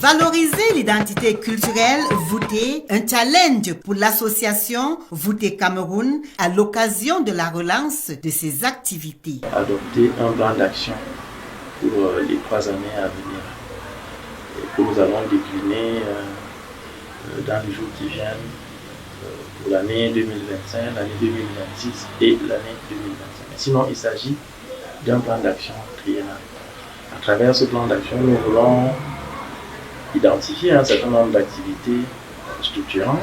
Valoriser l'identité culturelle voûtée, un challenge pour l'association Voûtée Cameroun à l'occasion de la relance de ses activités. Adopter un plan d'action pour les 3 années à venir et que nous allons décliner dans les jours qui viennent pour l'année 2025, l'année 2026 et l'année 2025. Sinon, il s'agit d'un plan d'action triennal. À travers ce plan d'action, nous voulons identifier un certain nombre d'activités structurantes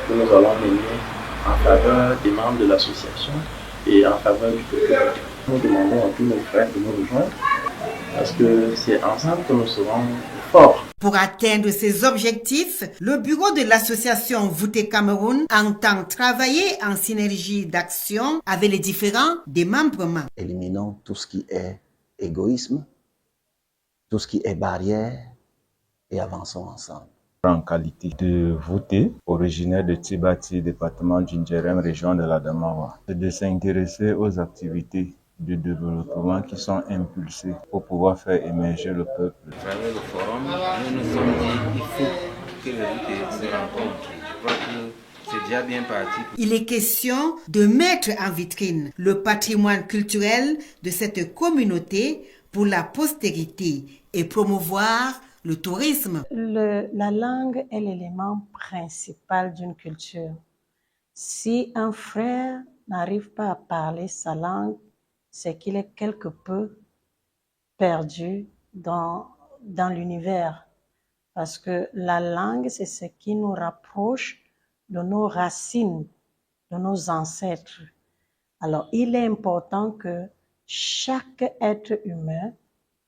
que nous allons mener en faveur des membres de l'association et en faveur du peuple. Nous demandons à tous nos frères de nous rejoindre parce que c'est ensemble que nous serons forts. Pour atteindre ces objectifs, le bureau de l'association Voûtée Cameroun entend travailler en synergie d'action avec les différents démembrements. Éliminons tout ce qui est égoïsme, tout ce qui est barrière et avançons ensemble. En qualité de voûté, originaire de Tibati, département d'Indjerem, région de l'Adamawa, c'est de s'intéresser aux activités de développement qui sont impulsées pour pouvoir faire émerger le peuple. À travers le forum, nous nous sommes dit qu'il faut que les voûtés se rencontrent. Je crois que c'est déjà bien parti. Il est question de mettre en vitrine le patrimoine culturel de cette communauté pour la postérité et promouvoir le tourisme. La langue est l'élément principal d'une culture. Si un frère n'arrive pas à parler sa langue, c'est qu'il est quelque peu perdu dans l'univers. Parce que la langue, c'est ce qui nous rapproche de nos racines, de nos ancêtres. Alors, il est important que chaque être humain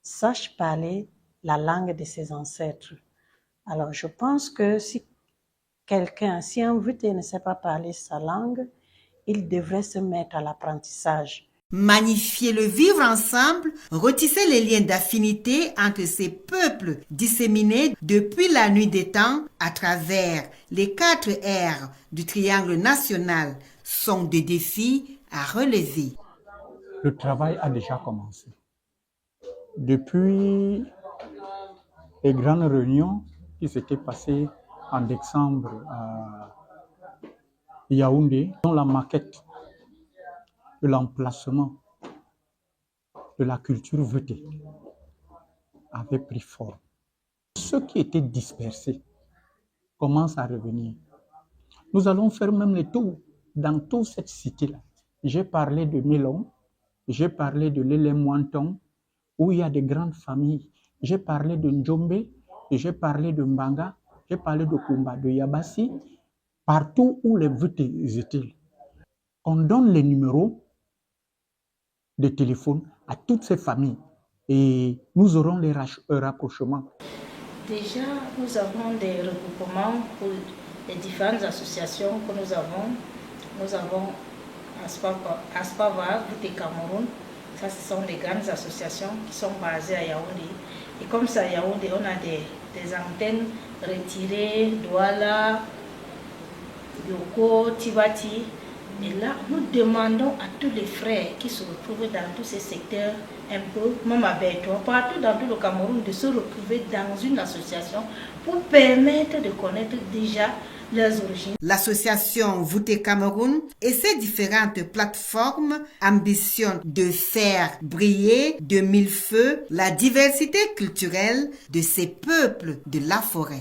sache parler la langue de ses ancêtres. Alors, je pense que si un voûté ne sait pas parler sa langue, il devrait se mettre à l'apprentissage. Magnifier le vivre ensemble, retisser les liens d'affinité entre ces peuples disséminés depuis la nuit des temps à travers les 4 R du triangle national sont des défis à relever. Le travail a déjà commencé. Depuis les grandes réunions qui s'étaient passées en décembre à Yaoundé, dont la maquette de l'emplacement de la culture voûtée avait pris forme. Ceux qui étaient dispersés commencent à revenir. Nous allons faire même les tours dans toute cette cité-là. J'ai parlé de Mélon, j'ai parlé de Lélé-Mouanton, où il y a des grandes familles. J'ai parlé de Ndjombe, j'ai parlé de Mbanga, j'ai parlé de Kumba, de Yabassi, partout où les voûtés étaient. On donne les numéros de téléphone à toutes ces familles et nous aurons les rapprochements. Déjà, nous avons des regroupements pour les différentes associations que nous avons. Nous avons Aspava, Voûtée Cameroun. Ça, ce sont des grandes associations qui sont basées à Yaoundé. Et comme ça, à Yaoundé, on a des antennes retirées, Douala, Yoko, Tibati. Et là, nous demandons à tous les frères qui se retrouvent dans tous ces secteurs, un peu, même à Bétoua, partout dans tout le Cameroun, de se retrouver dans une association pour permettre de connaître déjà leurs origines. L'association Voûtée Cameroun et ses différentes plateformes ambitionnent de faire briller de mille feux la diversité culturelle de ces peuples de la forêt.